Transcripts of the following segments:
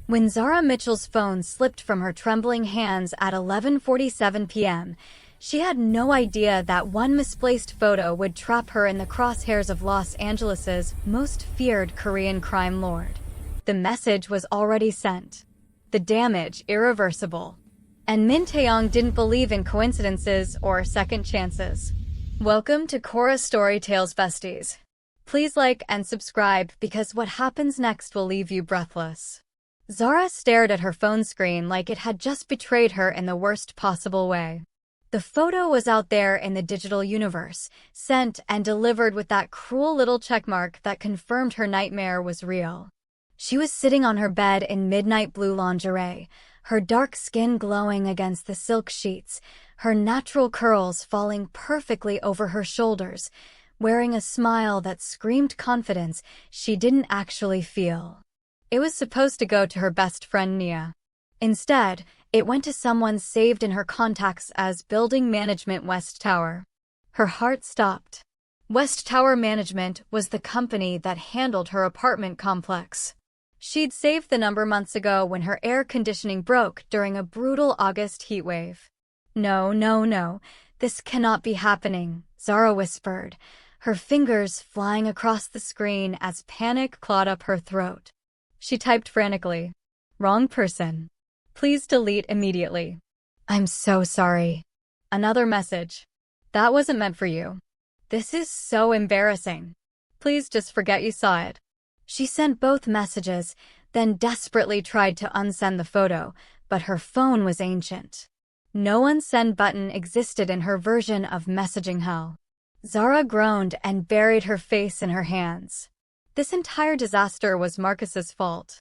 When Zara Mitchell's phone slipped from her trembling hands at 11:47 p.m., she had no idea that one misplaced photo would trap her in the crosshairs of Los Angeles's most feared Korean crime lord. The message was already sent. The damage irreversible. And Min Taeyang didn't believe in coincidences or second chances. Welcome to Korra Story Tales Besties. Please like and subscribe because what happens next will leave you breathless. Zara stared at her phone screen like it had just betrayed her in the worst possible way. The photo was out there in the digital universe, sent and delivered with that cruel little checkmark that confirmed her nightmare was real. She was sitting on her bed in midnight blue lingerie, her dark skin glowing against the silk sheets, her natural curls falling perfectly over her shoulders, wearing a smile that screamed confidence she didn't actually feel. It was supposed to go to her best friend Nia. Instead, it went to someone saved in her contacts as Building Management West Tower. Her heart stopped. West Tower Management was the company that handled her apartment complex. She'd saved the number months ago when her air conditioning broke during a brutal August heatwave. No, this cannot be happening, Zara whispered, her fingers flying across the screen as panic clawed up her throat. She typed frantically. Wrong person. Please delete immediately. I'm so sorry. Another message. That wasn't meant for you. This is so embarrassing. Please just forget you saw it. She sent both messages, then desperately tried to unsend the photo, but her phone was ancient. No unsend button existed in her version of messaging hell. Zara groaned and buried her face in her hands. This entire disaster was Marcus's fault.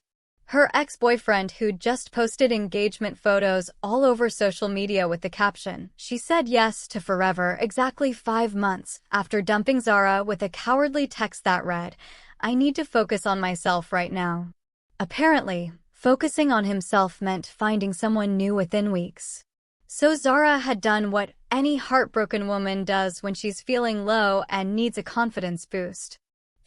Her ex-boyfriend who'd just posted engagement photos all over social media with the caption, "She said yes to forever," exactly 5 months after dumping Zara with a cowardly text that read, "I need to focus on myself right now." Apparently, focusing on himself meant finding someone new within weeks. So Zara had done what any heartbroken woman does when she's feeling low and needs a confidence boost.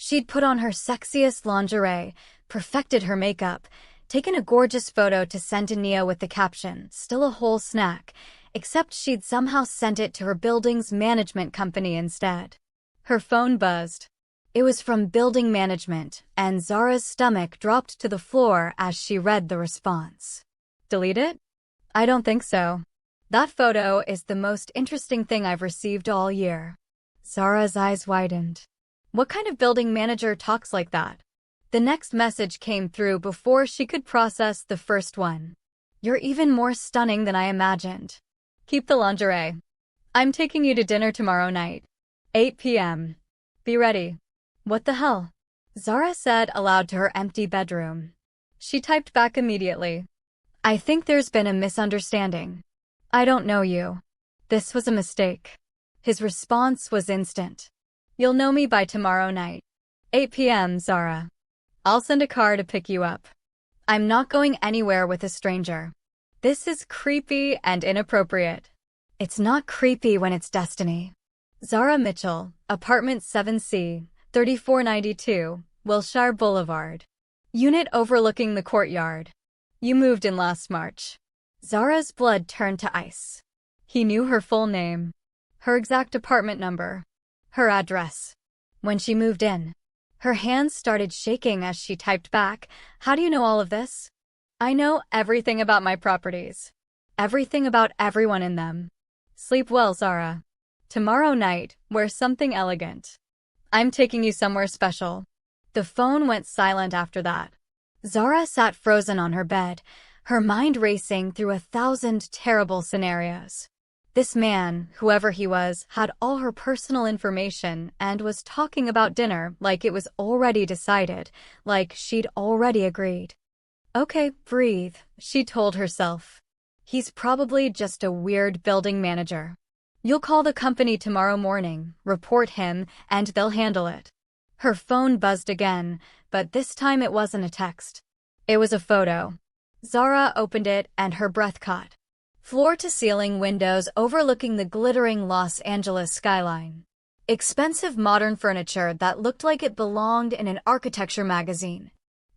She'd put on her sexiest lingerie, perfected her makeup, taken a gorgeous photo to send to Nia with the caption, "Still a whole snack," except she'd somehow sent it to her building's management company instead. Her phone buzzed. It was from Building Management, and Zara's stomach dropped to the floor as she read the response. Delete it? I don't think so. That photo is the most interesting thing I've received all year. Zara's eyes widened. What kind of building manager talks like that? The next message came through before she could process the first one. You're even more stunning than I imagined. Keep the lingerie. I'm taking you to dinner tomorrow night. 8 p.m. Be ready. What the hell? Zara said aloud to her empty bedroom. She typed back immediately. I think there's been a misunderstanding. I don't know you. This was a mistake. His response was instant. You'll know me by tomorrow night. 8 p.m., Zara. I'll send a car to pick you up. I'm not going anywhere with a stranger. This is creepy and inappropriate. It's not creepy when it's destiny. Zara Mitchell, Apartment 7C, 3492, Wilshire Boulevard. Unit overlooking the courtyard. You moved in last March. Zara's blood turned to ice. He knew her full name, her exact apartment number, her address. When she moved in, her hands started shaking as she typed back, "How do you know all of this?" I know everything about my properties. Everything about everyone in them. Sleep well, Zara. Tomorrow night, wear something elegant. I'm taking you somewhere special. The phone went silent after that. Zara sat frozen on her bed, her mind racing through 1,000 terrible scenarios. This man, whoever he was, had all her personal information and was talking about dinner like it was already decided, like she'd already agreed. Okay, breathe, she told herself. He's probably just a weird building manager. You'll call the company tomorrow morning, report him, and they'll handle it. Her phone buzzed again, but this time it wasn't a text. It was a photo. Zara opened it and her breath caught. Floor-to-ceiling windows overlooking the glittering Los Angeles skyline. Expensive modern furniture that looked like it belonged in an architecture magazine.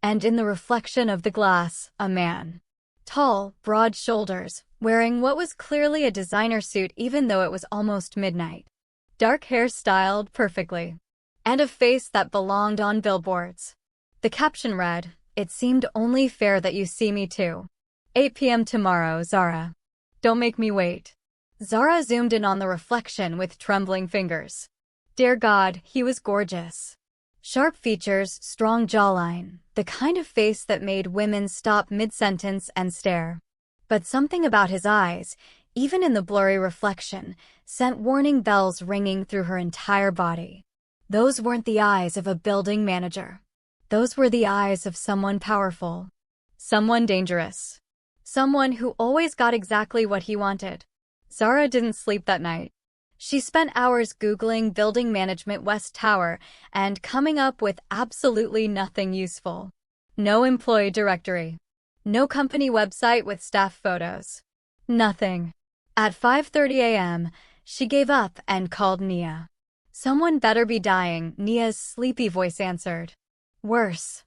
And in the reflection of the glass, a man. Tall, broad shoulders, wearing what was clearly a designer suit even though it was almost midnight. Dark hair styled perfectly. And a face that belonged on billboards. The caption read, "It seemed only fair that you see me too. 8 p.m. tomorrow, Zara. Don't make me wait." Zara zoomed in on the reflection with trembling fingers. Dear God, he was gorgeous. Sharp features, strong jawline, the kind of face that made women stop mid-sentence and stare. But something about his eyes, even in the blurry reflection, sent warning bells ringing through her entire body. Those weren't the eyes of a building manager. Those were the eyes of someone powerful. Someone dangerous. Someone who always got exactly what he wanted. Zara didn't sleep that night. She spent hours Googling Building Management West Tower and coming up with absolutely nothing useful. No employee directory. No company website with staff photos. Nothing. At 5:30 a.m., she gave up and called Nia. Someone better be dying, Nia's sleepy voice answered. Worse.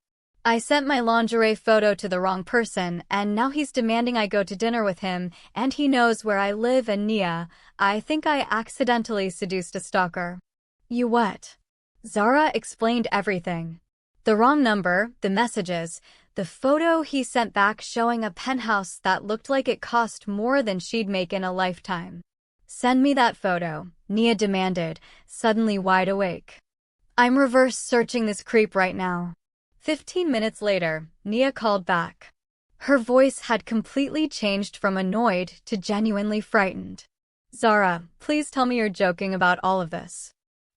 I sent my lingerie photo to the wrong person, and now he's demanding I go to dinner with him, and he knows where I live. And Nia, I think I accidentally seduced a stalker. You what? Zara explained everything. The wrong number, the messages, the photo he sent back showing a penthouse that looked like it cost more than she'd make in a lifetime. Send me that photo, Nia demanded, suddenly wide awake. I'm reverse searching this creep right now. 15 minutes later, Nia called back. Her voice had completely changed from annoyed to genuinely frightened. Zara, please tell me you're joking about all of this.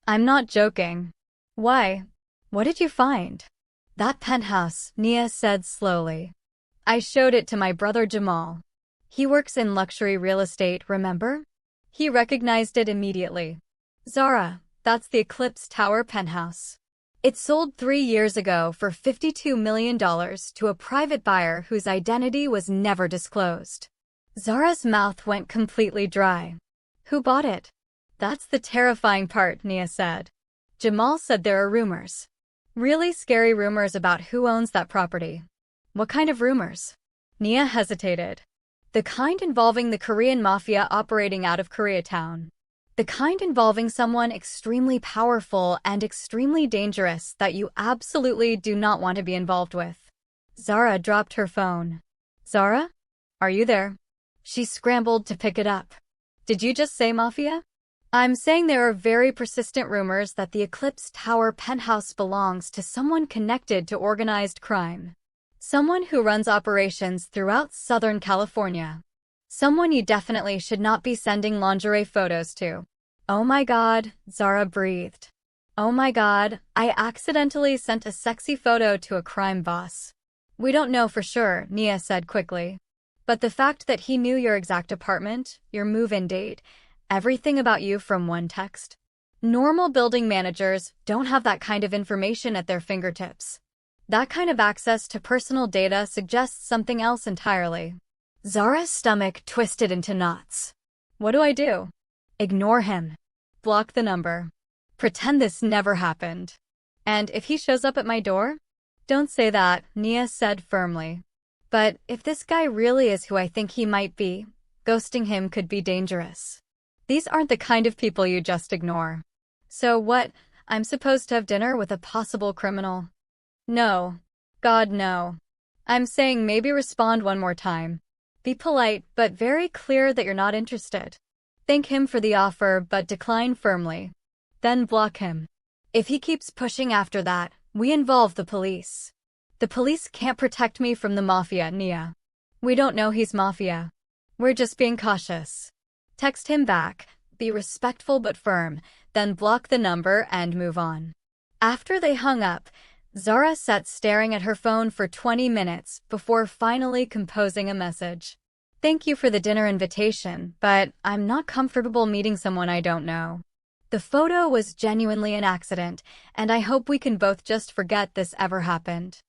I'm not joking. Why? What did you find? That penthouse, Nia said slowly. I showed it to my brother Jamal. He works in luxury real estate, remember? He recognized it immediately. Zara, that's the Eclipse Tower penthouse. It sold 3 years ago for $52 million to a private buyer whose identity was never disclosed. Zara's mouth went completely dry. Who bought it? That's the terrifying part, Nia said. Jamal said there are rumors. Really scary rumors about who owns that property. What kind of rumors? Nia hesitated. The kind involving the Korean Mafia operating out of Koreatown. The kind involving someone extremely powerful and extremely dangerous that you absolutely do not want to be involved with. Zara dropped her phone. Zara? Are you there? She scrambled to pick it up. Did you just say Mafia? I'm saying there are very persistent rumors that the Eclipse Tower penthouse belongs to someone connected to organized crime. Someone who runs operations throughout Southern California. Someone you definitely should not be sending lingerie photos to. Oh my God, Zara breathed. Oh my God, I accidentally sent a sexy photo to a crime boss. We don't know for sure, Nia said quickly. But the fact that he knew your exact apartment, your move-in date, everything about you from one text. Normal building managers don't have that kind of information at their fingertips. That kind of access to personal data suggests something else entirely. Zara's stomach twisted into knots. What do I do? Ignore him. Block the number. Pretend this never happened. And if he shows up at my door? Don't say that, Nia said firmly. But if this guy really is who I think he might be, ghosting him could be dangerous. These aren't the kind of people you just ignore. So what? I'm supposed to have dinner with a possible criminal? No. God, no. I'm saying maybe respond one more time. Be polite, but very clear that you're not interested. Thank him for the offer, but decline firmly. Then block him. If he keeps pushing after that, we involve the police. The police can't protect me from the Mafia, Nia. We don't know he's Mafia. We're just being cautious. Text him back, be respectful but firm, then block the number and move on. After they hung up, Zara sat staring at her phone for 20 minutes before finally composing a message. Thank you for the dinner invitation, but I'm not comfortable meeting someone I don't know. The photo was genuinely an accident, and I hope we can both just forget this ever happened.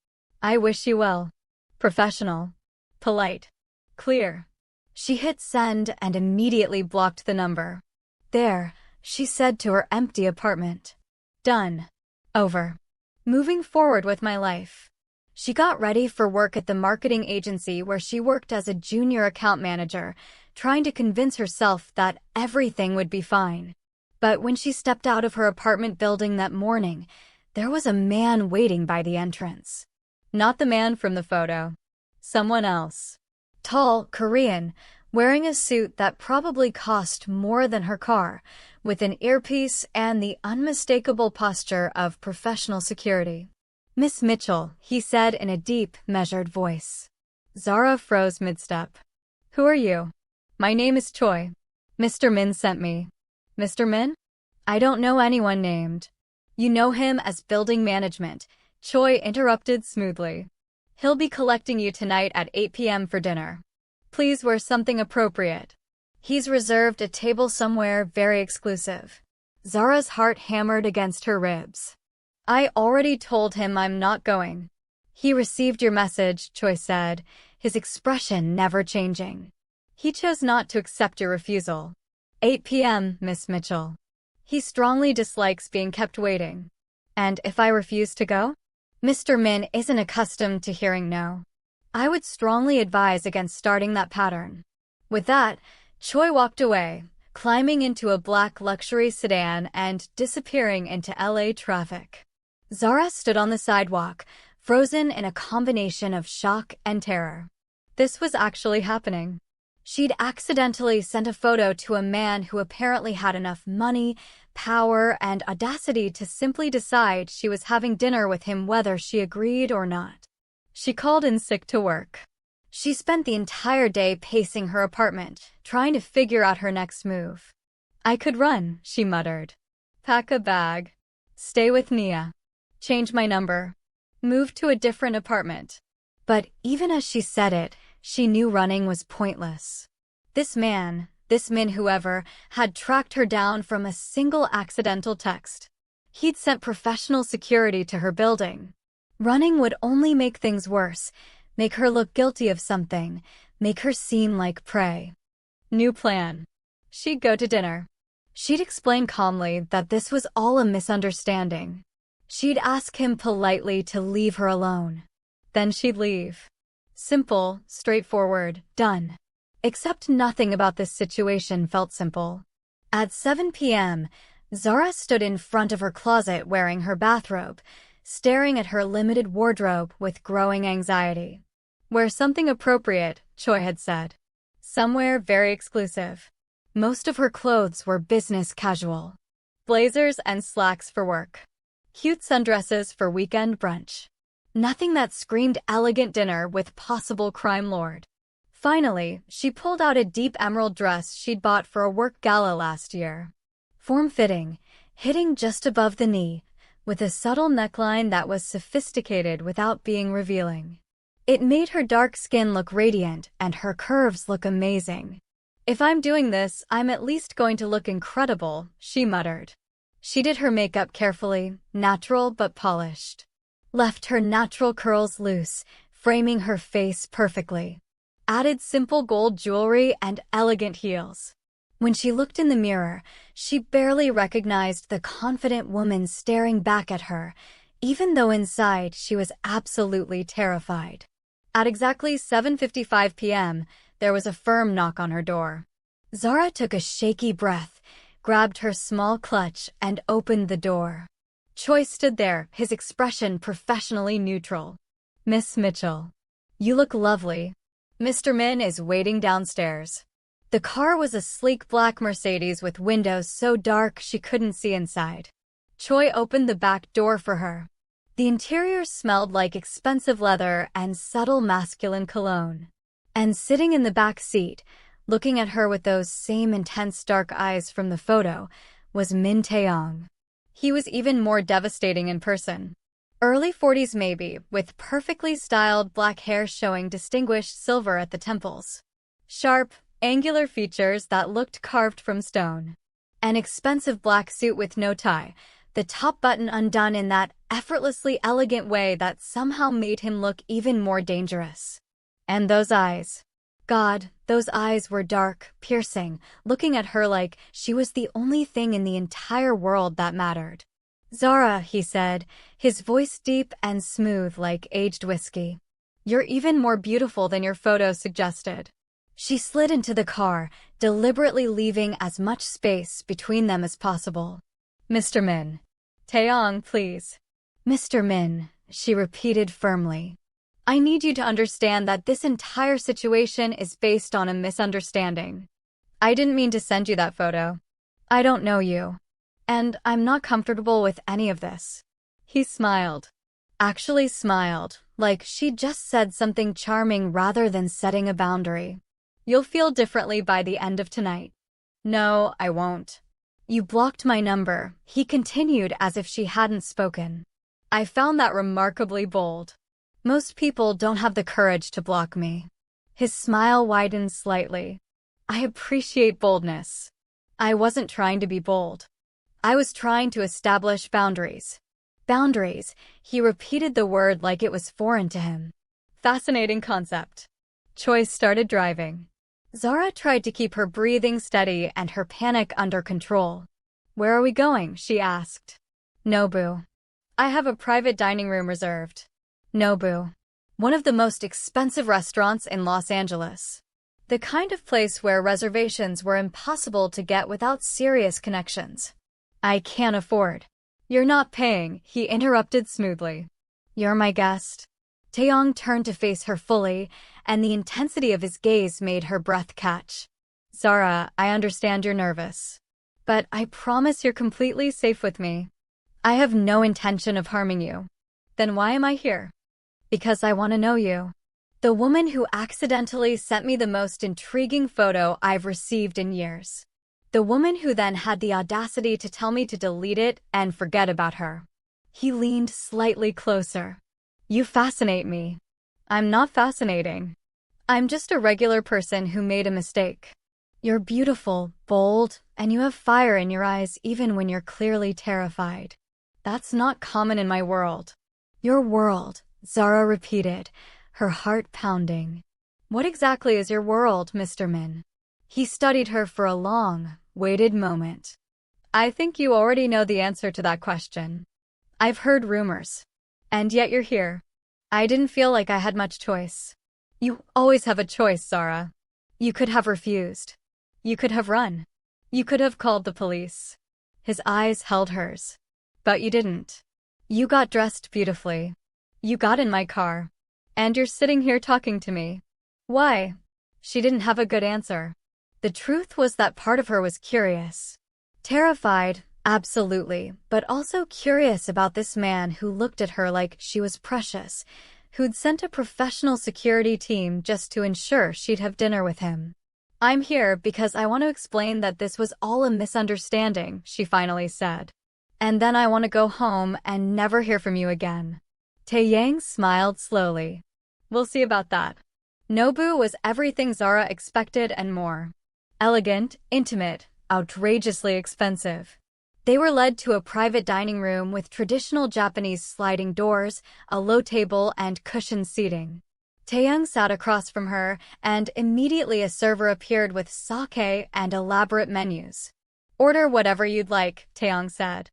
I wish you well. Professional. Polite. Clear. She hit send and immediately blocked the number. There, she said to her empty apartment. Done. Over. Moving forward with my life. She got ready for work at the marketing agency where she worked as a junior account manager, trying to convince herself that everything would be fine. But when she stepped out of her apartment building that morning, there was a man waiting by the entrance. Not the man from the photo. Someone else. Tall, Korean, wearing a suit that probably cost more than her car, with an earpiece and the unmistakable posture of professional security. "Miss Mitchell," he said in a deep, measured voice. Zara froze mid-step. "Who are you?" "My name is Choi. Mr. Min sent me." "Mr. Min?" "I don't know anyone named." "You know him as building management," Choi interrupted smoothly. "He'll be collecting you tonight at 8 p.m. for dinner. Please wear something appropriate. He's reserved a table somewhere very exclusive." Zara's heart hammered against her ribs. "I already told him I'm not going." "He received your message," Choi said, his expression never changing. "He chose not to accept your refusal." 8 p.m., Miss Mitchell. "He strongly dislikes being kept waiting." "And if I refuse to go?" Mr. Min isn't accustomed to hearing no. "I would strongly advise against starting that pattern." With that, Choi walked away, climbing into a black luxury sedan and disappearing into LA traffic. Zara stood on the sidewalk, frozen in a combination of shock and terror. This was actually happening. She'd accidentally sent a photo to a man who apparently had enough money, power, and audacity to simply decide she was having dinner with him whether she agreed or not. She called in sick to work. She spent the entire day pacing her apartment, trying to figure out her next move. "I could run," she muttered. "Pack a bag. Stay with Nia. Change my number. Move to a different apartment." But even as she said it, she knew running was pointless. This Min whoever, had tracked her down from a single accidental text. He'd sent professional security to her building. Running would only make things worse, make her look guilty of something, make her seem like prey. New plan. She'd go to dinner. She'd explain calmly that this was all a misunderstanding. She'd ask him politely to leave her alone. Then she'd leave. Simple, straightforward, done. Except nothing about this situation felt simple. At 7 p.m., Zara stood in front of her closet wearing her bathrobe, staring at her limited wardrobe with growing anxiety. "Wear something appropriate," Choi had said. "Somewhere very exclusive." Most of her clothes were business casual. Blazers and slacks for work. Cute sundresses for weekend brunch. Nothing that screamed elegant dinner with possible crime lord. Finally, she pulled out a deep emerald dress she'd bought for a work gala last year. Form-fitting, hitting just above the knee, with a subtle neckline that was sophisticated without being revealing. It made her dark skin look radiant and her curves look amazing. "If I'm doing this, I'm at least going to look incredible," she muttered. She did her makeup carefully, natural but polished. Left her natural curls loose, framing her face perfectly. Added simple gold jewelry and elegant heels. When she looked in the mirror, she barely recognized the confident woman staring back at her, even though inside she was absolutely terrified. At exactly 7:55 p.m., there was a firm knock on her door. Zara took a shaky breath, grabbed her small clutch, and opened the door. Choi stood there, his expression professionally neutral. "Miss Mitchell. You look lovely. Mr. Min is waiting downstairs." The car was a sleek black Mercedes with windows so dark she couldn't see inside. Choi opened the back door for her. The interior smelled like expensive leather and subtle masculine cologne. And sitting in the back seat, looking at her with those same intense dark eyes from the photo, was Min Taeyang. He was even more devastating in person. Early 40s maybe, with perfectly styled black hair showing distinguished silver at the temples. Sharp, angular features that looked carved from stone. An expensive black suit with no tie, the top button undone in that effortlessly elegant way that somehow made him look even more dangerous. And those eyes. God, those eyes were dark, piercing, looking at her like she was the only thing in the entire world that mattered. Zara, he said, his voice deep and smooth like aged whiskey. You're even more beautiful than your photo suggested. She slid into the car, deliberately leaving as much space between them as possible. Mr. Min. Taeyang, please. Mr. Min, she repeated firmly. I need you to understand that this entire situation is based on a misunderstanding. I didn't mean to send you that photo. I don't know you. And I'm not comfortable with any of this. He smiled. Actually smiled, like she'd just said something charming rather than setting a boundary. You'll feel differently by the end of tonight. No, I won't. You blocked my number, he continued as if she hadn't spoken. I found that remarkably bold. Most people don't have the courage to block me. His smile widened slightly. I appreciate boldness. I wasn't trying to be bold. I was trying to establish boundaries. Boundaries, he repeated the word like it was foreign to him. Fascinating concept. Choi started driving. Zara tried to keep her breathing steady and her panic under control. Where are we going? She asked. Nobu. I have a private dining room reserved. Nobu. One of the most expensive restaurants in Los Angeles. The kind of place where reservations were impossible to get without serious connections. I can't afford. You're not paying, he interrupted smoothly. You're my guest. Taeyang turned to face her fully, and the intensity of his gaze made her breath catch. Zara, I understand you're nervous. But I promise you're completely safe with me. I have no intention of harming you. Then why am I here? Because I want to know you. The woman who accidentally sent me the most intriguing photo I've received in years. The woman who then had the audacity to tell me to delete it and forget about her. He leaned slightly closer. You fascinate me. I'm not fascinating. I'm just a regular person who made a mistake. You're beautiful, bold, and you have fire in your eyes even when you're clearly terrified. That's not common in my world. Your world, Zara repeated, her heart pounding. What exactly is your world, Mr. Min? He studied her for a long, waited moment. I think you already know the answer to that question. I've heard rumors. And yet you're here. I didn't feel like I had much choice. You always have a choice, Zara. You could have refused. You could have run. You could have called the police. His eyes held hers. But you didn't. You got dressed beautifully. You got in my car. And you're sitting here talking to me. Why? She didn't have a good answer. The truth was that part of her was curious. Terrified, absolutely, but also curious about this man who looked at her like she was precious, who'd sent a professional security team just to ensure she'd have dinner with him. I'm here because I want to explain that this was all a misunderstanding, she finally said. And then I want to go home and never hear from you again. Taeyang smiled slowly. We'll see about that. Nobu was everything Zara expected and more. Elegant, intimate, outrageously expensive. They were led to a private dining room with traditional Japanese sliding doors, a low table, and cushioned seating. Taeyang sat across from her, and immediately a server appeared with sake and elaborate menus. Order whatever you'd like, Taeyang said.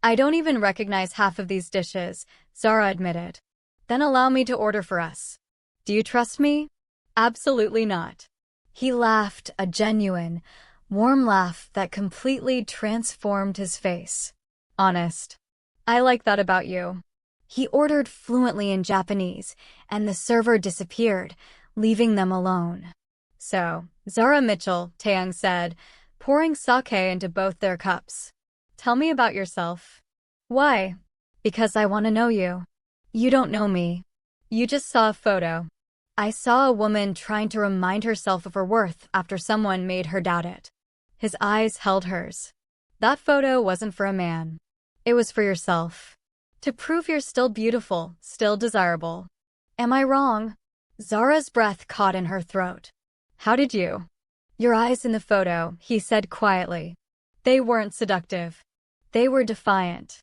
I don't even recognize half of these dishes, Zara admitted. Then allow me to order for us. Do you trust me? Absolutely not. He laughed, a genuine, warm laugh that completely transformed his face. Honest. I like that about you. He ordered fluently in Japanese, and the server disappeared, leaving them alone. So, Zara Mitchell, Taeyang said, pouring sake into both their cups. Tell me about yourself. Why? Because I want to know you. You don't know me. You just saw a photo. I saw a woman trying to remind herself of her worth after someone made her doubt it. His eyes held hers. That photo wasn't for a man. It was for yourself. To prove you're still beautiful, still desirable. Am I wrong? Zara's breath caught in her throat. How did you? Your eyes in the photo, he said quietly. They weren't seductive. They were defiant.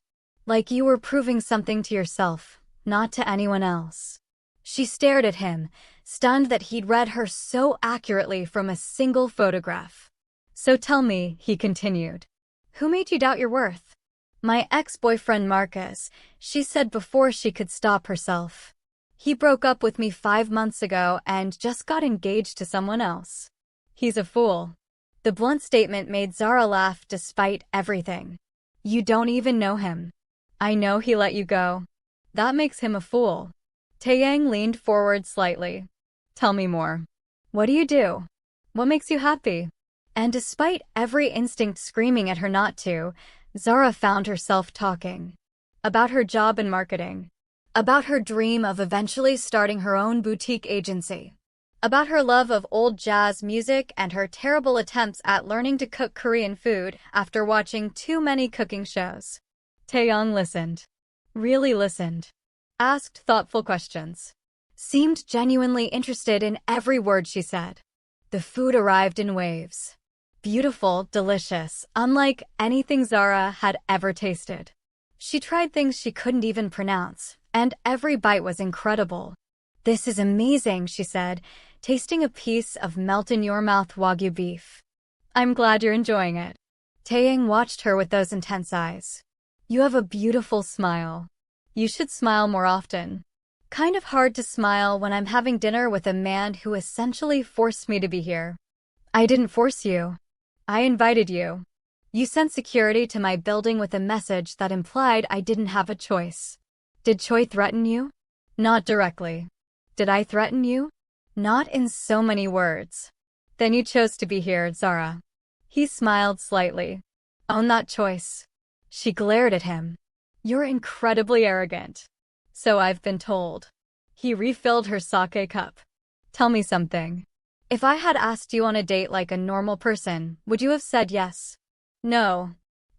Like you were proving something to yourself, not to anyone else. She stared at him, stunned that he'd read her so accurately from a single photograph. So tell me, he continued. Who made you doubt your worth? My ex-boyfriend Marcus, she said before she could stop herself. He broke up with me 5 months ago and just got engaged to someone else. He's a fool. The blunt statement made Zara laugh despite everything. You don't even know him. I know he let you go. That makes him a fool. Taeyang leaned forward slightly. Tell me more. What do you do? What makes you happy? And despite every instinct screaming at her not to, Zara found herself talking. About her job in marketing. About her dream of eventually starting her own boutique agency. About her love of old jazz music and her terrible attempts at learning to cook Korean food after watching too many cooking shows. Taeyang listened. Really listened. Asked thoughtful questions. Seemed genuinely interested in every word she said. The food arrived in waves. Beautiful, delicious, unlike anything Zara had ever tasted. She tried things she couldn't even pronounce, and every bite was incredible. This is amazing, she said, tasting a piece of melt-in-your-mouth Wagyu beef. I'm glad you're enjoying it. Taeyang watched her with those intense eyes. You have a beautiful smile. You should smile more often. Kind of hard to smile when I'm having dinner with a man who essentially forced me to be here. I didn't force you. I invited you. You sent security to my building with a message that implied I didn't have a choice. Did Choi threaten you? Not directly. Did I threaten you? Not in so many words. Then you chose to be here, Zara. He smiled slightly. Own that choice. She glared at him. You're incredibly arrogant. So I've been told. He refilled her sake cup. Tell me something. If I had asked you on a date like a normal person, would you have said yes? No.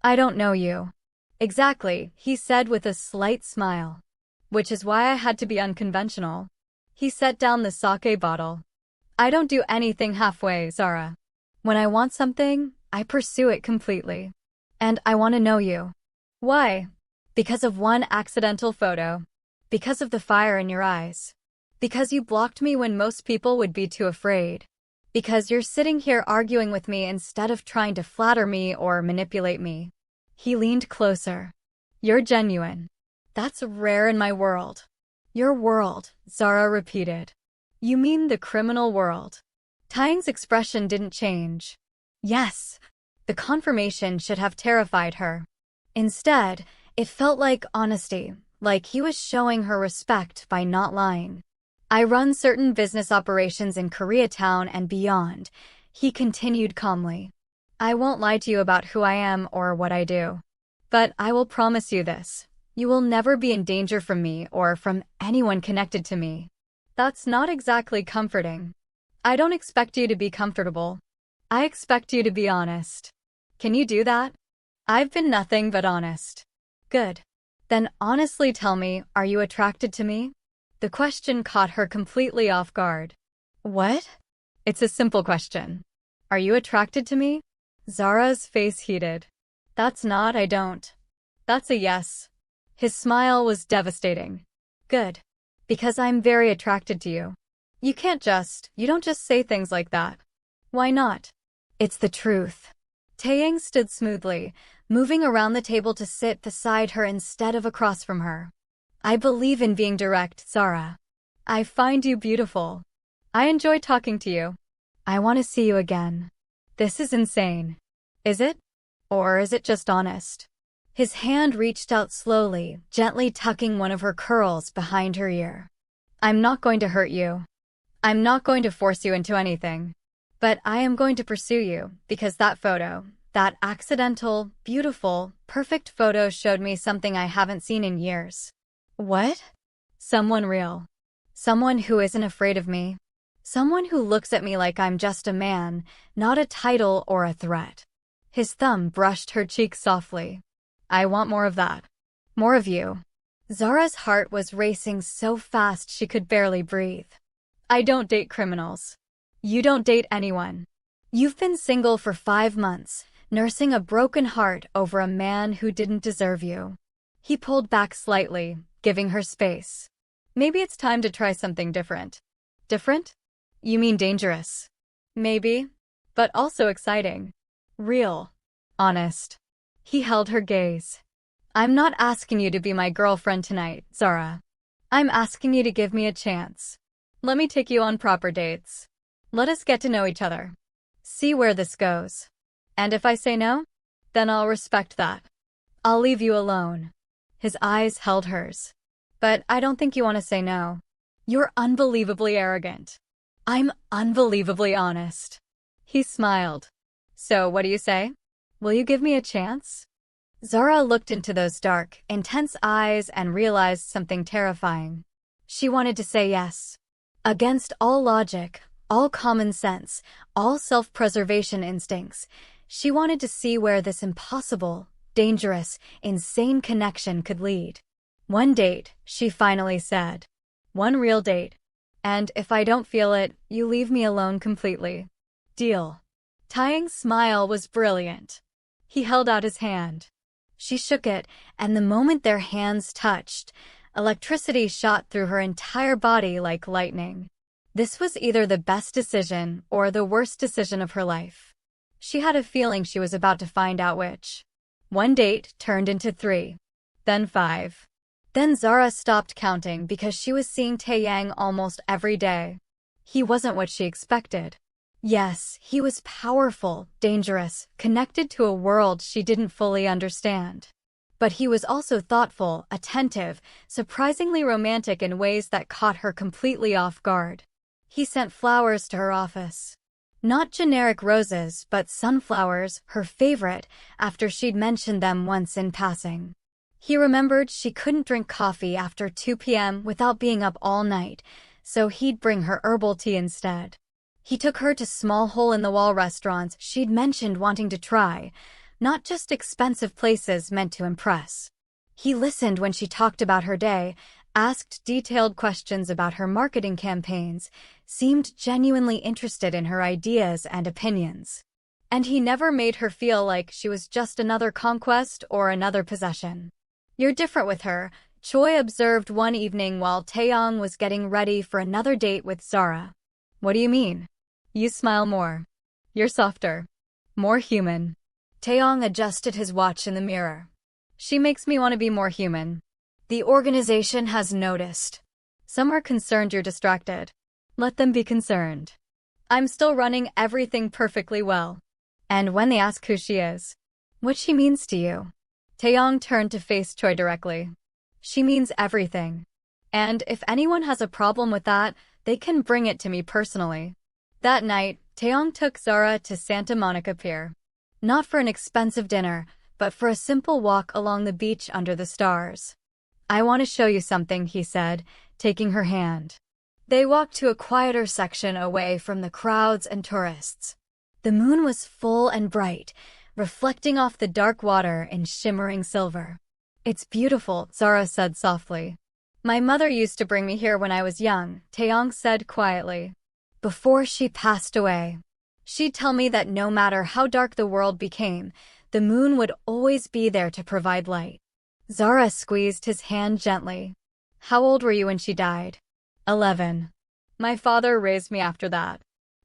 I don't know you. Exactly, he said with a slight smile. Which is why I had to be unconventional. He set down the sake bottle. I don't do anything halfway, Zara. When I want something, I pursue it completely. And I want to know you. Why? Because of one accidental photo. Because of the fire in your eyes. Because you blocked me when most people would be too afraid. Because you're sitting here arguing with me instead of trying to flatter me or manipulate me. He leaned closer. You're genuine. That's rare in my world. Your world, Zara repeated. You mean the criminal world. Taeyang's expression didn't change. Yes. The confirmation should have terrified her. Instead, it felt like honesty, like he was showing her respect by not lying. I run certain business operations in Koreatown and beyond, he continued calmly. I won't lie to you about who I am or what I do. But I will promise you this. You will never be in danger from me or from anyone connected to me. That's not exactly comforting. I don't expect you to be comfortable. I expect you to be honest. Can you do that? I've been nothing but honest. Good. Then honestly tell me, are you attracted to me? The question caught her completely off guard. What? It's a simple question. Are you attracted to me? Zara's face heated. That's not, I don't. That's a yes. His smile was devastating. Good. Because I'm very attracted to you. You don't just say things like that. Why not? It's the truth. Taeyang stood smoothly, moving around the table to sit beside her instead of across from her. I believe in being direct, Zara. I find you beautiful. I enjoy talking to you. I want to see you again. This is insane. Is it? Or is it just honest? His hand reached out slowly, gently tucking one of her curls behind her ear. I'm not going to hurt you. I'm not going to force you into anything. But I am going to pursue you, because that photo, that accidental, beautiful, perfect photo showed me something I haven't seen in years. What? Someone real. Someone who isn't afraid of me. Someone who looks at me like I'm just a man, not a title or a threat. His thumb brushed her cheek softly. I want more of that. More of you. Zara's heart was racing so fast she could barely breathe. I don't date criminals. You don't date anyone. You've been single for 5 months, nursing a broken heart over a man who didn't deserve you. He pulled back slightly, giving her space. Maybe it's time to try something different. Different? You mean dangerous? Maybe. But also exciting. Real. Honest. He held her gaze. I'm not asking you to be my girlfriend tonight, Zara. I'm asking you to give me a chance. Let me take you on proper dates. Let us get to know each other. See where this goes. And if I say no, then I'll respect that. I'll leave you alone. His eyes held hers. But I don't think you want to say no. You're unbelievably arrogant. I'm unbelievably honest. He smiled. So what do you say? Will you give me a chance? Zara looked into those dark, intense eyes and realized something terrifying. She wanted to say yes. Against all logic, all common sense, all self-preservation instincts, she wanted to see where this impossible, dangerous, insane connection could lead. One date, she finally said. One real date. And if I don't feel it, you leave me alone completely. Deal. Taeyang's smile was brilliant. He held out his hand. She shook it, and the moment their hands touched, electricity shot through her entire body like lightning. This was either the best decision or the worst decision of her life. She had a feeling she was about to find out which. One date turned into 3. Then 5. Then Zara stopped counting because she was seeing Taeyang almost every day. He wasn't what she expected. Yes, he was powerful, dangerous, connected to a world she didn't fully understand. But he was also thoughtful, attentive, surprisingly romantic in ways that caught her completely off guard. He sent flowers to her office. Not generic roses, but sunflowers, her favorite, after she'd mentioned them once in passing. He remembered she couldn't drink coffee after 2 p.m. without being up all night, so he'd bring her herbal tea instead. He took her to small hole-in-the-wall restaurants she'd mentioned wanting to try, not just expensive places meant to impress. He listened when she talked about her day, asked detailed questions about her marketing campaigns, seemed genuinely interested in her ideas and opinions. And he never made her feel like she was just another conquest or another possession. You're different with her, Choi observed one evening while Taeyang was getting ready for another date with Zara. What do you mean? You smile more. You're softer. More human. Taeyang adjusted his watch in the mirror. She makes me want to be more human. The organization has noticed. Some are concerned you're distracted. Let them be concerned. I'm still running everything perfectly well. And when they ask who she is, what she means to you, Taeyang turned to face Choi directly. She means everything. And if anyone has a problem with that, they can bring it to me personally. That night, Taeyang took Zara to Santa Monica Pier. Not for an expensive dinner, but for a simple walk along the beach under the stars. I want to show you something, he said, taking her hand. They walked to a quieter section away from the crowds and tourists. The moon was full and bright, reflecting off the dark water in shimmering silver. It's beautiful, Zara said softly. My mother used to bring me here when I was young, Taeyang said quietly. Before she passed away. She'd tell me that no matter how dark the world became, the moon would always be there to provide light. Zara squeezed his hand gently. How old were you when she died? 11. My father raised me after that.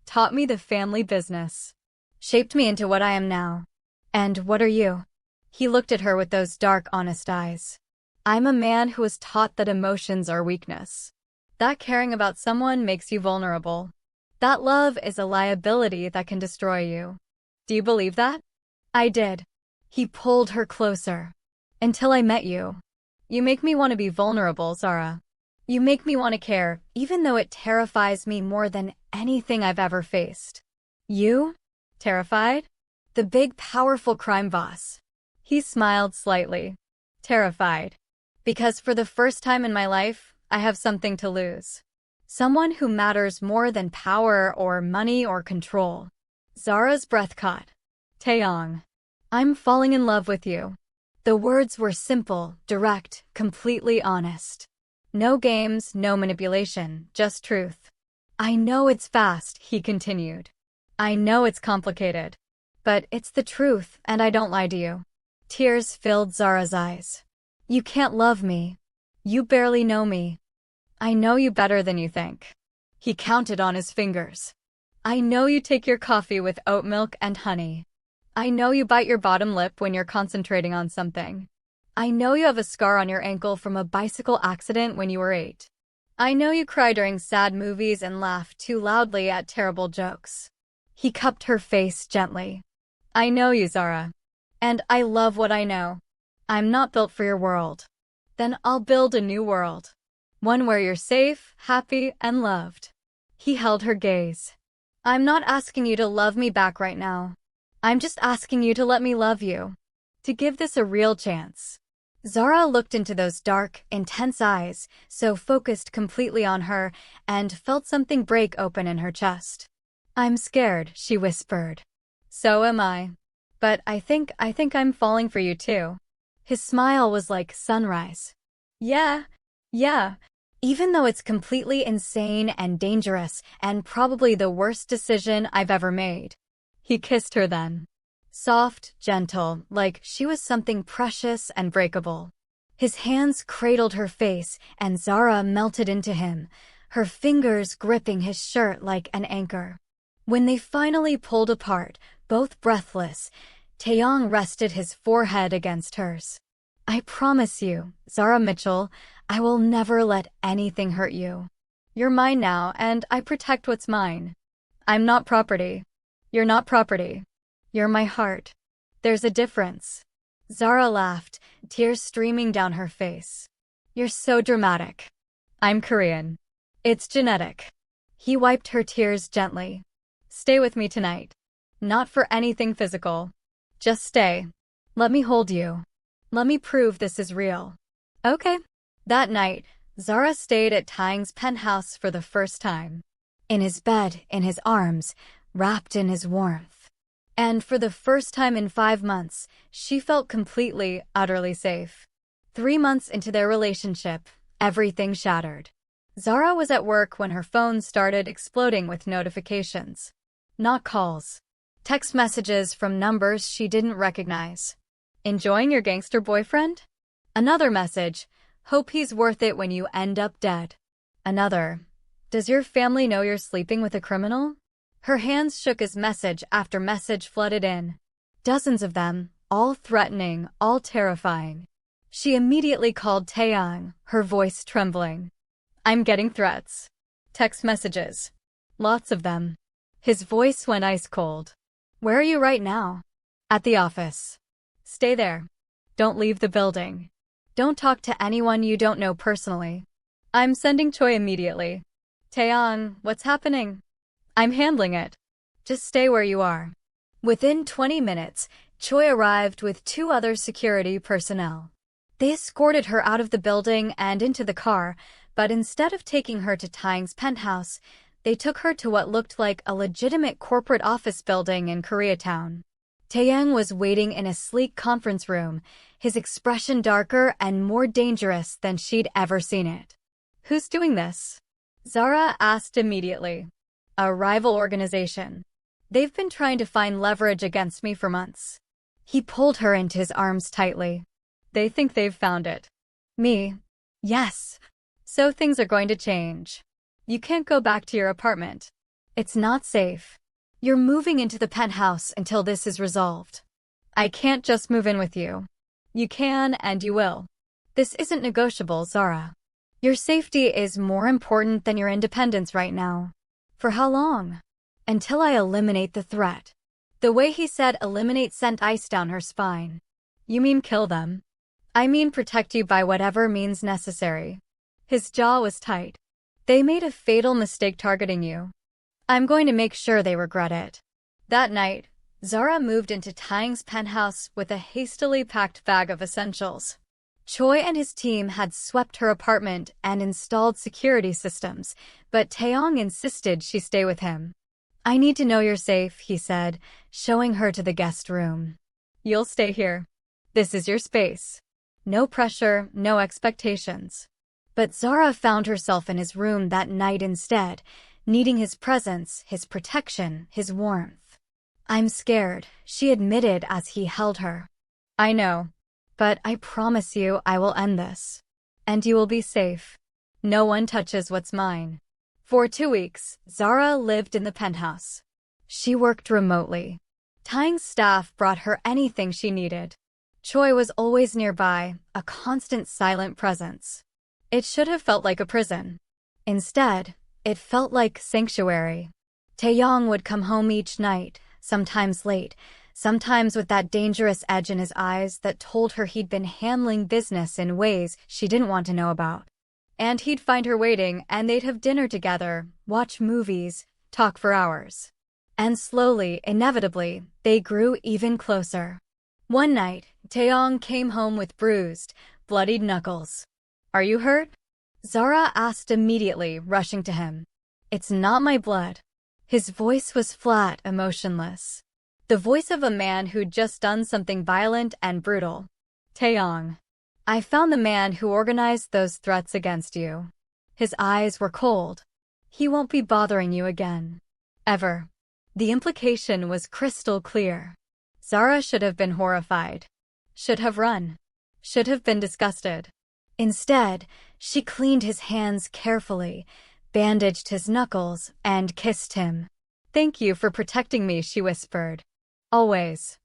Taught me the family business. Shaped me into what I am now. And what are you? He looked at her with those dark, honest eyes. I'm a man who was taught that emotions are weakness. That caring about someone makes you vulnerable. That love is a liability that can destroy you. Do you believe that? I did. He pulled her closer. Until I met you. You make me want to be vulnerable, Zara. You make me want to care, even though it terrifies me more than anything I've ever faced. You? Terrified? The big, powerful crime boss. He smiled slightly. Terrified. Because for the first time in my life, I have something to lose. Someone who matters more than power or money or control. Zara's breath caught. Taeyang. I'm falling in love with you. The words were simple, direct, completely honest. No games, no manipulation, just truth. I know it's fast, he continued. I know it's complicated. But it's the truth, and I don't lie to you. Tears filled Zara's eyes. You can't love me. You barely know me. I know you better than you think. He counted on his fingers. I know you take your coffee with oat milk and honey. I know you bite your bottom lip when you're concentrating on something. I know you have a scar on your ankle from a bicycle accident when you were 8. I know you cry during sad movies and laugh too loudly at terrible jokes. He cupped her face gently. I know you, Zara. And I love what I know. I'm not built for your world. Then I'll build a new world. One where you're safe, happy, and loved. He held her gaze. I'm not asking you to love me back right now. I'm just asking you to let me love you. To give this a real chance. Zara looked into those dark, intense eyes, so focused completely on her, and felt something break open in her chest. I'm scared, she whispered. So am I. But I think I'm falling for you too. His smile was like sunrise. Yeah. Even though it's completely insane and dangerous and probably the worst decision I've ever made. He kissed her then. Soft, gentle, like she was something precious and breakable. His hands cradled her face and Zara melted into him, her fingers gripping his shirt like an anchor. When they finally pulled apart, both breathless, Taeyang rested his forehead against hers. I promise you, Zara Mitchell, I will never let anything hurt you. You're mine now, and I protect what's mine. I'm not property. You're not property. You're my heart. There's a difference. Zara laughed, tears streaming down her face. You're so dramatic. I'm Korean. It's genetic. He wiped her tears gently. Stay with me tonight. Not for anything physical. Just stay. Let me hold you. Let me prove this is real. Okay. That night, Zara stayed at Taeyang's penthouse for the first time. In his bed, in his arms, wrapped in his warmth. And for the first time in 5 months, she felt completely, utterly safe. 3 months into their relationship, everything shattered. Zara was at work when her phone started exploding with notifications. Not calls. Text messages from numbers she didn't recognize. Enjoying your gangster boyfriend? Another message. Hope he's worth it when you end up dead. Another. Does your family know you're sleeping with a criminal? Her hands shook as message after message flooded in. Dozens of them, all threatening, all terrifying. She immediately called Taeyang, her voice trembling. I'm getting threats. Text messages. Lots of them. His voice went ice cold. Where are you right now? At the office. Stay there. Don't leave the building. Don't talk to anyone you don't know personally. I'm sending Choi immediately. Taeyang, what's happening? I'm handling it. Just stay where you are. Within 20 minutes, Choi arrived with 2 other security personnel. They escorted her out of the building and into the car, but instead of taking her to Taeyang's penthouse, they took her to what looked like a legitimate corporate office building in Koreatown. Taeyang was waiting in a sleek conference room, his expression darker and more dangerous than she'd ever seen it. Who's doing this? Zara asked immediately. A rival organization. They've been trying to find leverage against me for months. He pulled her into his arms tightly. They think they've found it. Me? Yes. So things are going to change. You can't go back to your apartment. It's not safe. You're moving into the penthouse until this is resolved. I can't just move in with you. You can and you will. This isn't negotiable, Zara. Your safety is more important than your independence right now. For how long? Until I eliminate the threat. The way he said eliminate sent ice down her spine. You mean kill them? I mean protect you by whatever means necessary. His jaw was tight. They made a fatal mistake targeting you. I'm going to make sure they regret it. That night, Zara moved into Taeyang's penthouse with a hastily packed bag of essentials. Choi and his team had swept her apartment and installed security systems, but Taeyang insisted she stay with him. I need to know you're safe, he said, showing her to the guest room. You'll stay here. This is your space. No pressure, no expectations. But Zara found herself in his room that night instead, needing his presence, his protection, his warmth. I'm scared, she admitted as he held her. I know. But I promise you I will end this. And you will be safe. No one touches what's mine. For 2 weeks, Zara lived in the penthouse. She worked remotely. Taeyang's staff brought her anything she needed. Choi was always nearby, a constant silent presence. It should have felt like a prison. Instead, it felt like sanctuary. Taeyang would come home each night, sometimes late, sometimes with that dangerous edge in his eyes that told her he'd been handling business in ways she didn't want to know about. And he'd find her waiting, and they'd have dinner together, watch movies, talk for hours. And slowly, inevitably, they grew even closer. One night, Taeyang came home with bruised, bloodied knuckles. "Are you hurt?" Zara asked immediately, rushing to him. "It's not my blood." His voice was flat, emotionless. The voice of a man who'd just done something violent and brutal. "Taeyang, I found the man who organized those threats against you." His eyes were cold. "He won't be bothering you again. Ever." The implication was crystal clear. Zara should have been horrified. Should have run. Should have been disgusted. Instead, she cleaned his hands carefully, bandaged his knuckles, and kissed him. "Thank you for protecting me," she whispered. "Always."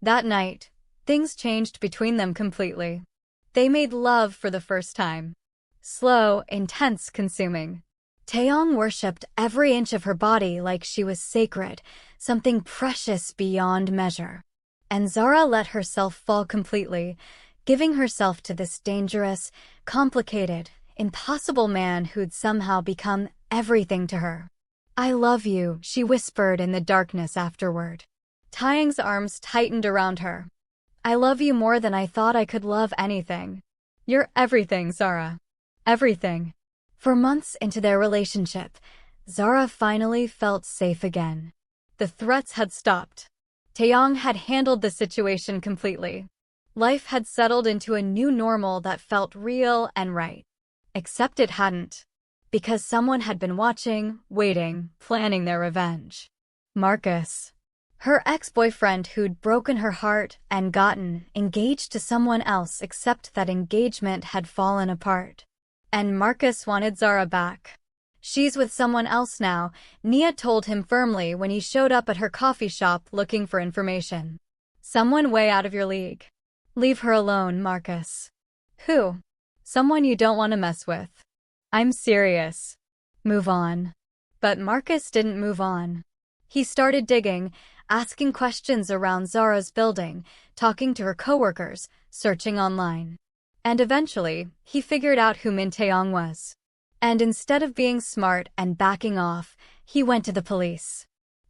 That night, things changed between them completely. They made love for the first time. Slow, intense, consuming. Taeyang worshipped every inch of her body like she was sacred, something precious beyond measure. And Zara let herself fall completely, giving herself to this dangerous, complicated, impossible man who'd somehow become everything to her. "I love you," she whispered in the darkness afterward. Taeyang's arms tightened around her. "I love you more than I thought I could love anything. You're everything, Zara. Everything." For months into their relationship, Zara finally felt safe again. The threats had stopped. Taeyang had handled the situation completely. Life had settled into a new normal that felt real and right. Except it hadn't. Because someone had been watching, waiting, planning their revenge. Marcus. Her ex-boyfriend who'd broken her heart and gotten engaged to someone else, except that engagement had fallen apart. And Marcus wanted Zara back. "She's with someone else now," Nia told him firmly when he showed up at her coffee shop looking for information. "Someone way out of your league. Leave her alone, Marcus." "Who?" "Someone you don't want to mess with." "I'm serious." "Move on." But Marcus didn't move on. He started digging, asking questions around Zara's building, talking to her coworkers, searching online. And eventually, he figured out who Min Taeyang was. And instead of being smart and backing off, he went to the police.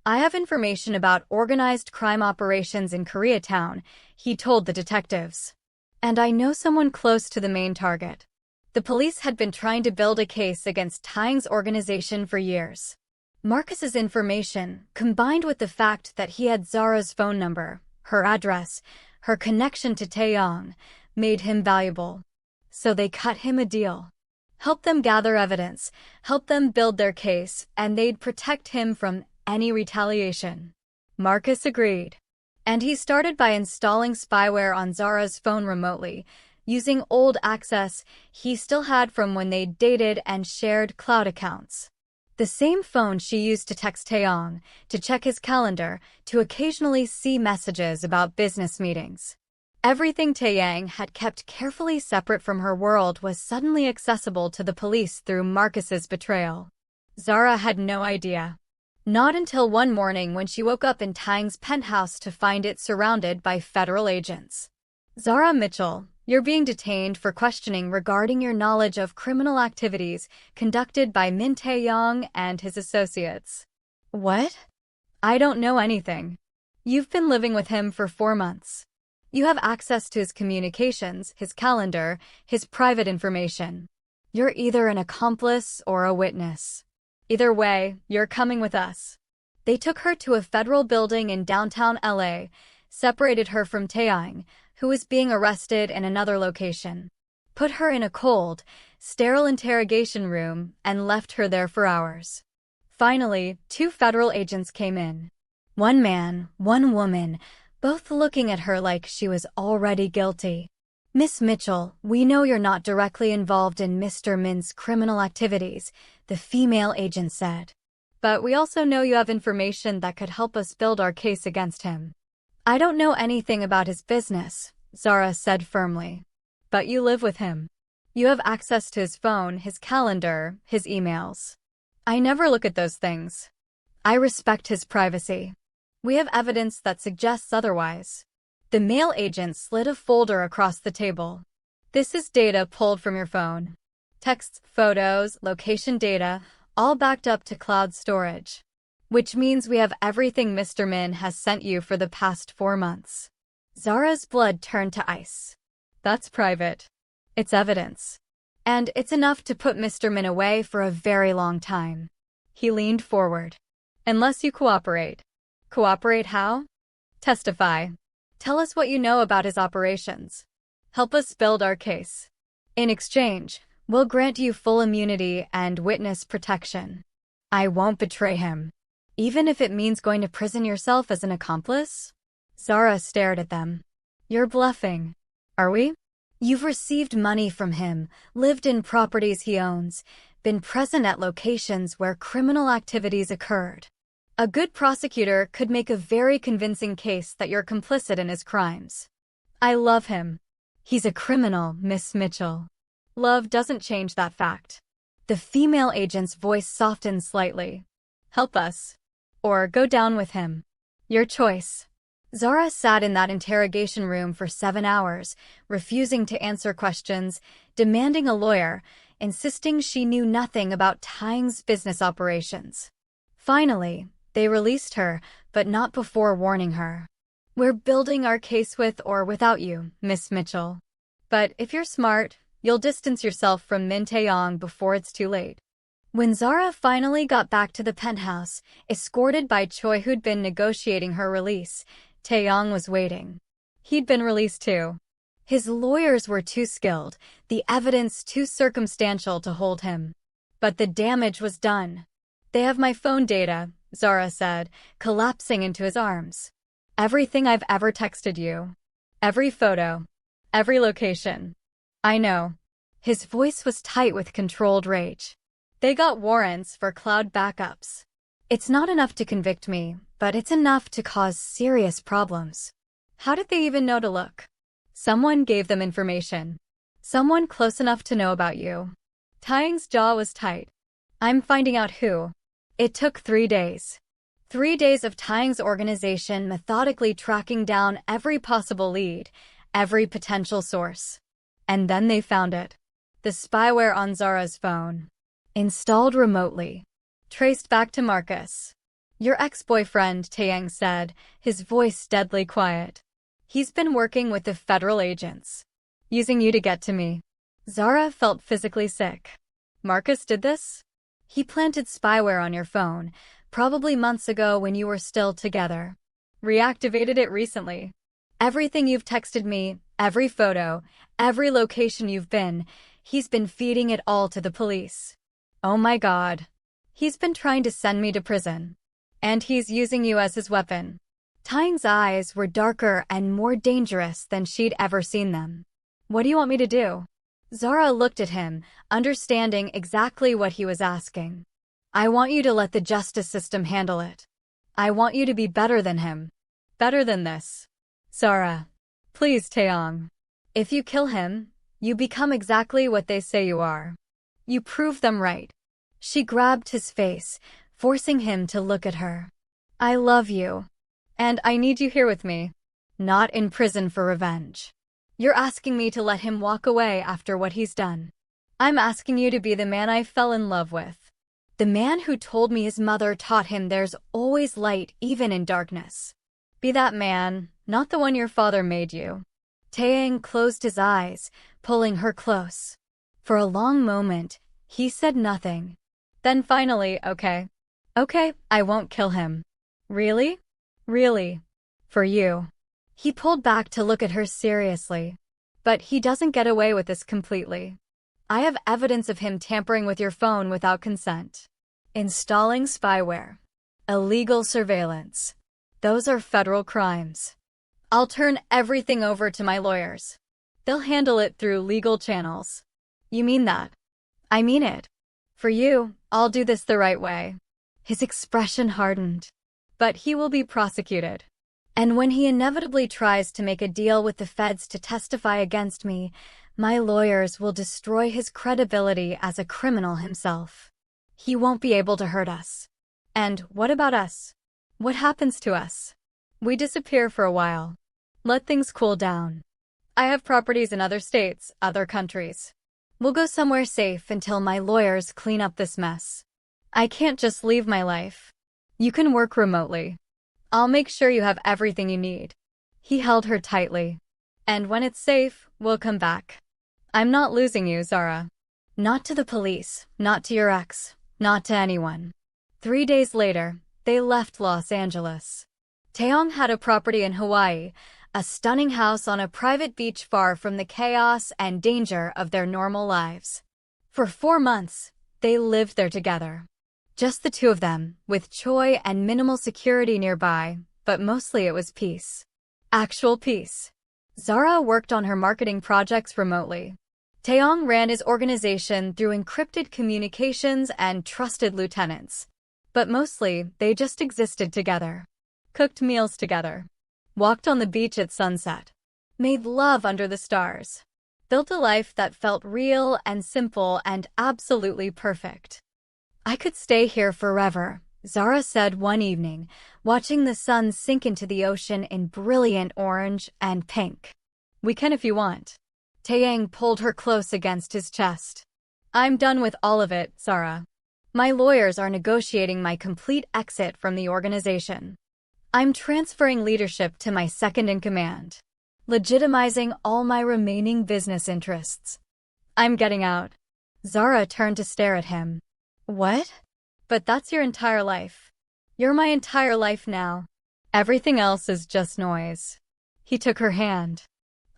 "I have information about organized crime operations in Koreatown," he told the detectives. "And I know someone close to the main target." The police had been trying to build a case against Taeyang's organization for years. Marcus's information, combined with the fact that he had Zara's phone number, her address, her connection to Taeyang, made him valuable. So they cut him a deal. Help them gather evidence, help them build their case, and they'd protect him from any retaliation. Marcus agreed. And he started by installing spyware on Zara's phone remotely, using old access he still had from when they dated and shared cloud accounts. The same phone she used to text Taeyang, to check his calendar, to occasionally see messages about business meetings. Everything Taeyang had kept carefully separate from her world was suddenly accessible to the police through Marcus's betrayal. Zara had no idea. Not until one morning when she woke up in Taeyang's penthouse to find it surrounded by federal agents. "Zara Mitchell, you're being detained for questioning regarding your knowledge of criminal activities conducted by Min Taeyang and his associates." "What?" "I don't know anything. You've been living with him for 4 months. You have access to his communications, his calendar, his private information. You're either an accomplice or a witness. Either way, you're coming with us." They took her to a federal building in downtown LA, separated her from Taeyang, who was being arrested in another location, put her in a cold, sterile interrogation room, and left her there for hours. Finally, 2 federal agents came in. One man, one woman, both looking at her like she was already guilty. "Miss Mitchell, we know you're not directly involved in Mr. Min's criminal activities," the female agent said. "But we also know you have information that could help us build our case against him." "I don't know anything about his business, Zara said firmly. But you live with him. You have access to his phone, his calendar, his emails. I never look at those things. I respect his privacy. We have evidence that suggests otherwise. The male agent slid a folder across the table. This is data pulled from your phone. Texts, photos, location data, all backed up to cloud storage. Which means we have everything Mr. Min has sent you for the past 4 months. Zara's blood turned to ice. That's private. It's evidence. And it's enough to put Mr. Min away for a very long time. He leaned forward. Unless you cooperate. Cooperate how? Testify. Tell us what you know about his operations. Help us build our case. In exchange, we'll grant you full immunity and witness protection. I won't betray him. Even if it means going to prison yourself as an accomplice? Zara stared at them. You're bluffing. Are we? You've received money from him, lived in properties he owns, been present at locations where criminal activities occurred. A good prosecutor could make a very convincing case that you're complicit in his crimes. I love him. He's a criminal, Miss Mitchell. Love doesn't change that fact. The female agent's voice softened slightly. Help us. Or go down with him. Your choice. Zara sat in that interrogation room for 7 hours, refusing to answer questions, demanding a lawyer, insisting she knew nothing about Taeyang's business operations. Finally, they released her, but not before warning her. We're building our case with or without you, Miss Mitchell. But if you're smart, you'll distance yourself from Min Taeyang before it's too late. When Zara finally got back to the penthouse, escorted by Choi who'd been negotiating her release, Taeyang was waiting. He'd been released too. His lawyers were too skilled, the evidence too circumstantial to hold him. But the damage was done. They have my phone data, Zara said, collapsing into his arms. Everything I've ever texted you. Every photo. Every location. I know. His voice was tight with controlled rage. They got warrants for cloud backups. It's not enough to convict me, but it's enough to cause serious problems. How did they even know to look? Someone gave them information. Someone close enough to know about you. Taeyang's jaw was tight. I'm finding out who. It took 3 days. 3 days of Taeyang's organization methodically tracking down every possible lead, every potential source. And then they found it. The spyware on Zara's phone. Installed remotely. Traced back to Marcus. Your ex-boyfriend, Taeyang said, his voice deadly quiet. He's been working with the federal agents. Using you to get to me. Zara felt physically sick. Marcus did this? He planted spyware on your phone, probably months ago when you were still together. Reactivated it recently. Everything you've texted me, every photo, every location you've been, he's been feeding it all to the police. Oh my God. He's been trying to send me to prison. And he's using you as his weapon. Taeyang's eyes were darker and more dangerous than she'd ever seen them. What do you want me to do? Zara looked at him, understanding exactly what he was asking. I want you to let the justice system handle it. I want you to be better than him. Better than this. Zara. Please, Taeyang. If you kill him, you become exactly what they say you are. You prove them right. She grabbed his face, forcing him to look at her. I love you. And I need you here with me. Not in prison for revenge. You're asking me to let him walk away after what he's done. I'm asking you to be the man I fell in love with. The man who told me his mother taught him there's always light even in darkness. Be that man, not the one your father made you. Taeyang closed his eyes, pulling her close. For a long moment, he said nothing. Then finally, okay. Okay, I won't kill him. Really? Really? For you. He pulled back to look at her seriously. But he doesn't get away with this completely. I have evidence of him tampering with your phone without consent. Installing spyware. Illegal surveillance. Those are federal crimes. I'll turn everything over to my lawyers. They'll handle it through legal channels. You mean that? I mean it. For you, I'll do this the right way. His expression hardened. But he will be prosecuted. And when he inevitably tries to make a deal with the feds to testify against me, my lawyers will destroy his credibility as a criminal himself. He won't be able to hurt us. And what about us? What happens to us? We disappear for a while. Let things cool down. I have properties in other states, other countries. We'll go somewhere safe until my lawyers clean up this mess. I can't just leave my life. You can work remotely. I'll make sure you have everything you need. He held her tightly. And when it's safe, we'll come back. I'm not losing you, Zara. Not to the police, not to your ex, not to anyone. 3 days later, they left Los Angeles. Taeyang had a property in Hawaii, a stunning house on a private beach far from the chaos and danger of their normal lives. For 4 months, they lived there together. Just the two of them, with Choi and minimal security nearby, but mostly it was peace. Actual peace. Zara worked on her marketing projects remotely. Taeyang ran his organization through encrypted communications and trusted lieutenants. But mostly, they just existed together. Cooked meals together. Walked on the beach at sunset. Made love under the stars. Built a life that felt real and simple and absolutely perfect. I could stay here forever, Zara said one evening, watching the sun sink into the ocean in brilliant orange and pink. We can if you want. Taeyang pulled her close against his chest. I'm done with all of it, Zara. My lawyers are negotiating my complete exit from the organization. I'm transferring leadership to my second-in-command, legitimizing all my remaining business interests. I'm getting out. Zara turned to stare at him. What? But that's your entire life. You're my entire life now. Everything else is just noise. He took her hand.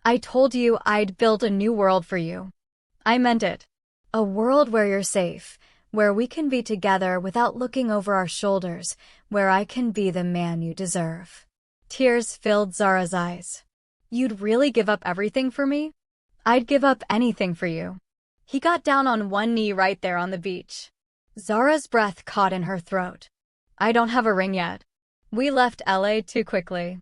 I told you I'd build a new world for you. I meant it. A world where you're safe, where we can be together without looking over our shoulders, where I can be the man you deserve. Tears filled Zara's eyes. You'd really give up everything for me? I'd give up anything for you. He got down on one knee right there on the beach. Zara's breath caught in her throat. I don't have a ring yet. We left LA too quickly.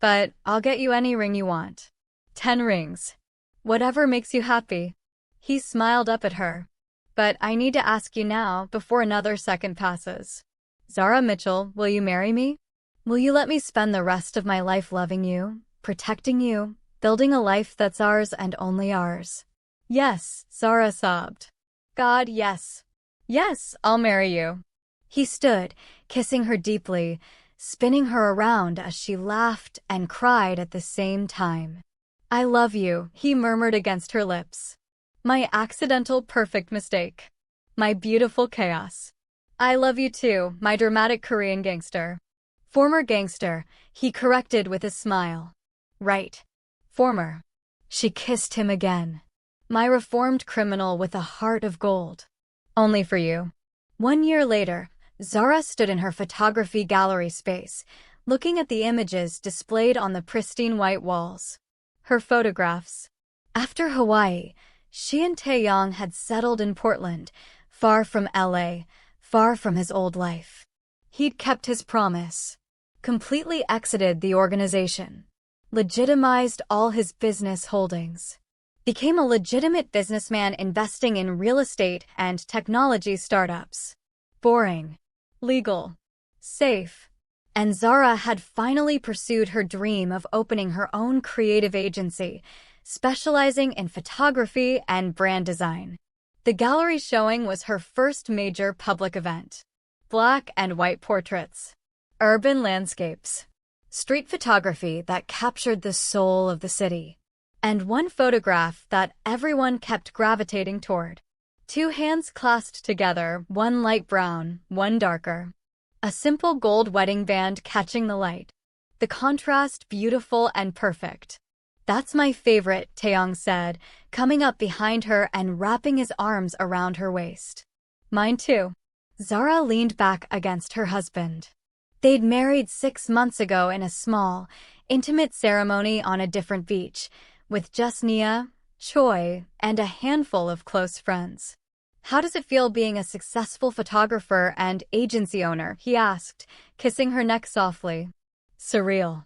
But I'll get you any ring you want. 10 rings. Whatever makes you happy. He smiled up at her. But I need to ask you now before another second passes. Zara Mitchell, will you marry me? Will you let me spend the rest of my life loving you, protecting you, building a life that's ours and only ours? Yes, Zara sobbed. God, yes. Yes, I'll marry you. He stood, kissing her deeply, spinning her around as she laughed and cried at the same time. I love you, he murmured against her lips. My accidental perfect mistake. My beautiful chaos. I love you too, my dramatic Korean gangster. Former gangster, he corrected with a smile. Right. Former. She kissed him again. My reformed criminal with a heart of gold. Only for you. 1 year later, Zara stood in her photography gallery space, looking at the images displayed on the pristine white walls. Her photographs. After Hawaii, she and Taeyang had settled in Portland, far from LA, far from his old life. He'd kept his promise. Completely exited the organization. Legitimized all his business holdings. Became a legitimate businessman investing in real estate and technology startups. Boring. Legal. Safe. And Zara had finally pursued her dream of opening her own creative agency, specializing in photography and brand design. The gallery showing was her first major public event. Black and white portraits. Urban landscapes. Street photography that captured the soul of the city. And one photograph that everyone kept gravitating toward. 2 hands clasped together, one light brown, one darker. A simple gold wedding band catching the light. The contrast beautiful and perfect. That's my favorite, Taeyang said, coming up behind her and wrapping his arms around her waist. Mine too. Zara leaned back against her husband. They'd married 6 months ago in a small, intimate ceremony on a different beach, with just Nia, Choi, and a handful of close friends. How does it feel being a successful photographer and agency owner? He asked, kissing her neck softly. Surreal.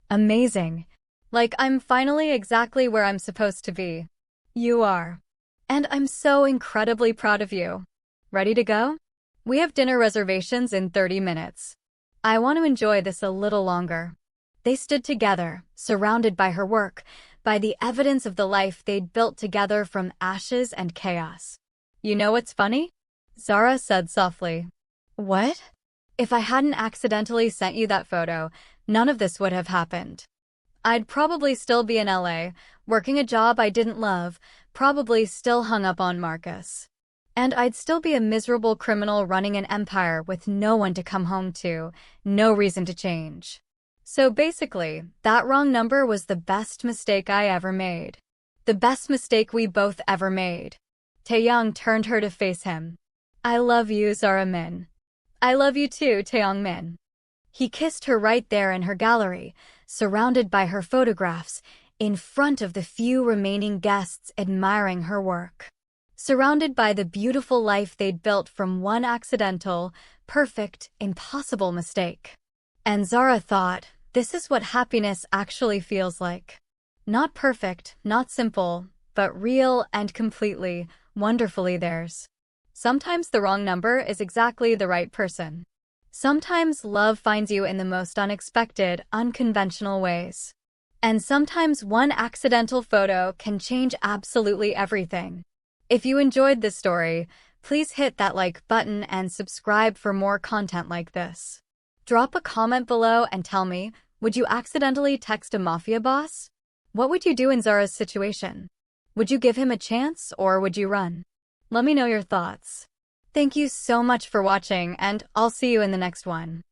Amazing. Like I'm finally exactly where I'm supposed to be. You are. And I'm so incredibly proud of you. Ready to go? We have dinner reservations in 30 minutes. I want to enjoy this a little longer. They stood together, surrounded by her work, by the evidence of the life they'd built together from ashes and chaos. You know what's funny? Zara said softly. What? If I hadn't accidentally sent you that photo, none of this would have happened. I'd probably still be in LA, working a job I didn't love, probably still hung up on Marcus. And I'd still be a miserable criminal running an empire with no one to come home to, no reason to change. So basically, that wrong number was the best mistake I ever made. The best mistake we both ever made. Taeyang turned her to face him. I love you, Zara Min. I love you too, Taeyang Min. He kissed her right there in her gallery, surrounded by her photographs, in front of the few remaining guests admiring her work. Surrounded by the beautiful life they'd built from one accidental, perfect, impossible mistake. And Zara thought, this is what happiness actually feels like. Not perfect, not simple, but real and completely, wonderfully theirs. Sometimes the wrong number is exactly the right person. Sometimes love finds you in the most unexpected, unconventional ways. And sometimes one accidental photo can change absolutely everything. If you enjoyed this story, please hit that like button and subscribe for more content like this. Drop a comment below and tell me, would you accidentally text a mafia boss? What would you do in Zara's situation? Would you give him a chance or would you run? Let me know your thoughts. Thank you so much for watching and I'll see you in the next one.